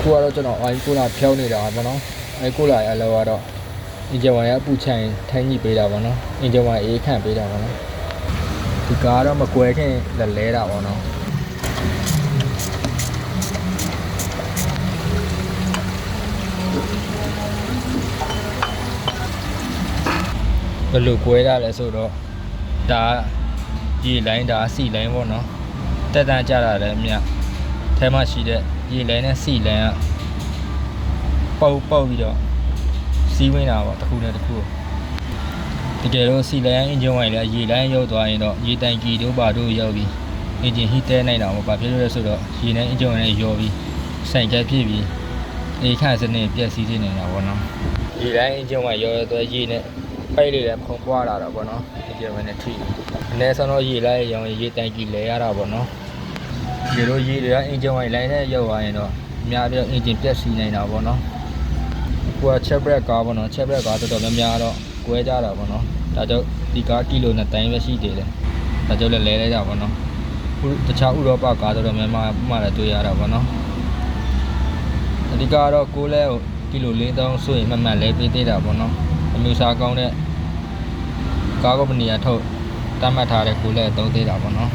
ခုကတော့ကျွန်တော်အိုင်ကိုလာဖြောင်းနေတာပေါ့နော်အဲကိုလာရဲ့အလောကတော့အင်ဂျင်ဝိုင်ကအပူချင်ထိုင်းညှိပေးတာပေါ့နော်အင်ဂျင်ဝိုင်အေးခန့်ပေးတာပေါ့နော်ဒီကားတော့မကွဲခင်လဲတာပေါ့နော်ဘယ်လိုကွဲတာလဲဆိုတော့ဒါရေလိုင်းဒါစီလိုင်းပေါ့နော်တက်တန်းကြတာလည်းမြတ်ထဲမှာရှိတဲ့ရေလိုင်းနဲ့စီလိုင်းကပေါက်ပြီးတော့စီးဝင်တာပေါ့တစ်ခုနဲ့တစ်ခုတကယ်လို့စီလိုင်းအင်ဂျင်ဝိုင်လည်းရေလိုင်းရောက်သွားရင်တော့ရေတိုင်ကီတို့ပါတို့ရောက်ပြီးအင်ဂျင်ဟီတဲနိုင်တာပေါ့ဘာဖြစ်လို့လဲဆိုတော့ရေနဲ့အင်ဂျင်ဝိုင်နဲ့ရောပြီးဆိုင်ကက်ဖြစ်ပြီးအေးခန့်စနေပြက်စီးနေတာပေါ့နော်ရေလိုင်းအင်ဂျင်ဝိုင်ရောတော့ရေနဲ့ပိတ်လေးလည်းဖုံပွားလာတာပေါ့နော်အင်ဂျင်ဝိုင်နဲ့ထိအနည်းဆုံးတော့ရေလိုင်းရောင်းရေတိုင်ကီလဲရတာပေါ့နော်ဒီလိုရေတွေကအင်ဂျင်ဝိုင်လိုင်းနဲ့ရောက်သွားရင်တော့အများပြအင်ဂျင်ပြက်စီးနေတာပေါ့နော်ကိုကချက်ဘရက်ကားပေါ့နော်ချက်ဘရက်ကားတော်တော်များများတော့ကွဲကြတာပေါ့နော်ဒါကြောင့်ဒီကားကီလိုနဲ့တိုင်းပဲရှိသေးတယ်ဒါကြောင့်လည်းလဲလိုက်တာပေါ့နော်တခြားဥရောပကားတော်တော်များများမှလည်းတွေ့ရတာပေါ့နော်ဒီကားတော့ကိုလဲကီလို4000ဆိုရင်မှန်လဲပေးသေးတာပေါ့နော်အမျိုးအစားကောင်းတဲ့ကားကုမ္ပဏီကထုတ်တတ်မှတ်ထားတဲ့ကိုလဲသုံးသေးတာပေါ့နော်